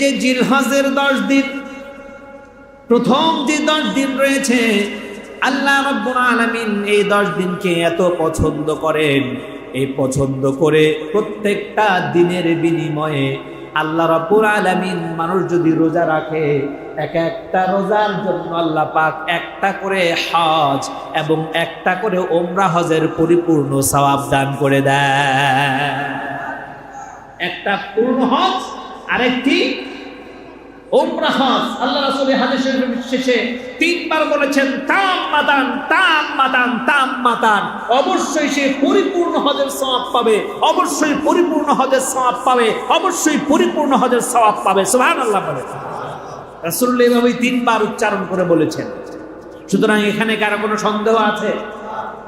যে জিলহজের 10 দিন, প্রথম যে 10 দিন রয়েছে, আল্লাহ রাব্বুল আলামিন এই 10 দিনকে এত পছন্দ করেন। এই পছন্দ করে প্রত্যেকটা দিনের বিনিময়ে আল্লাহ রাব্বুল আলামিন মানুষ যদি রোজা রাখে, এক একটা রোজার জন্য আল্লাহ পাক একটা করে হজ এবং একটা করে ওমরা হজের পরিপূর্ণ সওয়াব দান করে দেয়। একটা পূর্ণ হজ, আরেকটি ওমরা হজ। আল্লাহ রাসূল হাদিসের শেষে 3 বার বলেছেন তাম্মাতান তাম্মাতান তাম্মাতান, অবশ্যই সে পরিপূর্ণ হজের সওয়াব পাবে, অবশ্যই পরিপূর্ণ হজের সওয়াব পাবে, অবশ্যই পরিপূর্ণ হজের সওয়াব পাবে। সুবহানাল্লাহ বলে রাসূলুল্লাহ এভাবে 3 বার উচ্চারণ করে বলেছেন। সুতরাং এখানে কারো কোনো সন্দেহ আছে?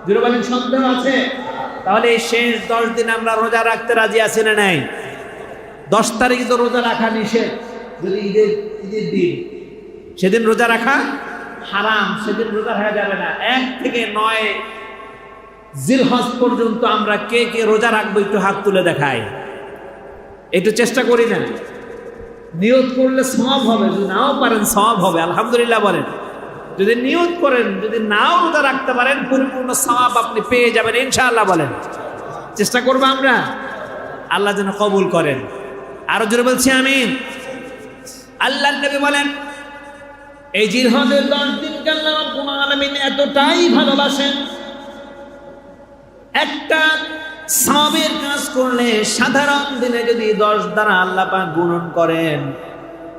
জোরে বলেন, সন্দেহ আছে? তাহলে এই শেষ 10 দিন আমরা রোজা রাখতে রাজি আছি না নাই? 10 তারিখে তো রোজা রাখা নিষেধ, যদি ঈদের দিন, সেদিন রোজা রাখা হারাম, সেদিন রোজা রাখা যাবে না। 1 থেকে 9 জিলহজ পর্যন্ত আমরা কে কে রোজা রাখবো একটু হাত তুলে দেখাই, একটু চেষ্টা করি না? নিয়ত করলে সওয়াব হবে, যদি নাও পারেন সওয়াব হবে, আলহামদুলিল্লাহ বলেন। যদি নিয়ত করেন, যদি নাও রোজা রাখতে পারেন, পরিপূর্ণ সওয়াব আপনি পেয়ে যাবেন ইনশাআল্লাহ বলেন। চেষ্টা করবো আমরা, আল্লাহ যেন কবুল করেন। আরো জোরে বলছি আমিন। আল্লাহর নবী বলেন, এই জিলহজের 10 দিনকে আল্লাহ রাব্বুল আলামিন এতটাই ভালোবাসেন, একটা সওয়াবের কাজ করলে সাধারণ দিনে যদি 10 দ্বারা আল্লাহ পাক গুণন করেন,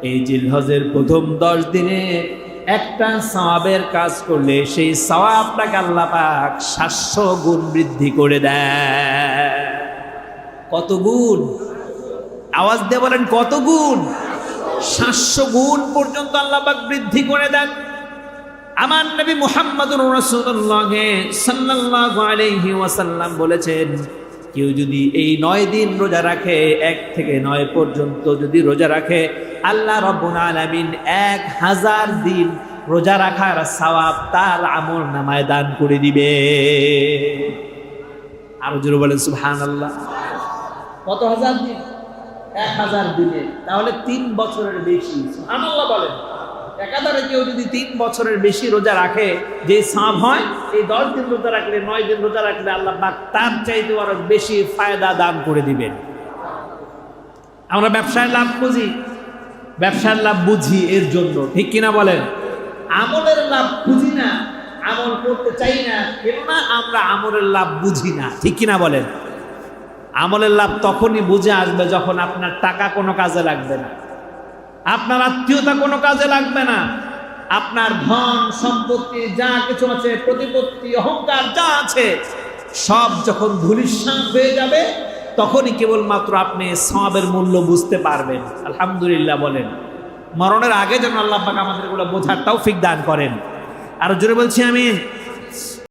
এই জিলহজের প্রথম 10 দিনে একটা সওয়াবের কাজ করলে সেই সওয়াবটাকে আল্লাহ পাক 700 গুণ বৃদ্ধি করে দেয়। কত গুণ? আওয়াজ দিয়ে বলেন, কত গুণ? 700 গুণ পর্যন্ত আল্লাহ পাক বৃদ্ধি করে দেন। আমার নবী মুহাম্মদুর রাসূলুল্লাহ সাল্লাল্লাহু আলাইহি ওয়াসাল্লাম বলেছেন, কেউ যদি এই 9 দিন রোজা রাখে, 1 থেকে 9 পর্যন্ত যদি রোজা রাখে, আল্লাহ রাব্বুল আলামিন 1000 দিন রোজা রাখার সওয়াব তার আমলনামায় দান করে দিবে। আরো জোরে বলেন সুবহানাল্লাহ। কত হাজার দিন? 1000 দিনে, তাহলে 3 বছরের বেশি। সুবহানাল্লাহ বলেন। একাধারে কেউ যদি 3 বছরের বেশি রোজা রাখে, যে সওয়াব হয়, এই 10 দিন রোজা রাখলে, 9 দিন রোজা রাখলে আল্লাহ পাক তার চাইতে আরো বেশি ফায়দা দান করে দিবেন। আমরা ব্যবসায় লাভ খুঁজি, ব্যবসার লাভ বুঝি এর জন্য, ঠিক কিনা বলেন? আমলের লাভ খুঁজি না, আমল করতে চাই না, কেননা আমরা আমলের লাভ বুঝি না, ঠিক কিনা বলেন? আমলের লাভ তখনই বুঝে আসবে যখন আপনার টাকা কোনো কাজে লাগবে না, আপনার আত্মীয়তা কোনো কাজে লাগবে না, আপনার ধন সম্পত্তি যা কিছু আছে, প্রতিপত্তি অহংকার যা আছে, সব যখন ধূলিসাৎ হয়ে যাবে, তখনই কেবলমাত্র আপনি সওয়াবের মূল্য বুঝতে পারবেন। আলহামদুলিল্লাহ বলেন। মরণের আগে যেন আল্লাহ পাক আমাদের এগুলো বোঝার তৌফিক দান করেন। আর জোরে বলছি আমিন।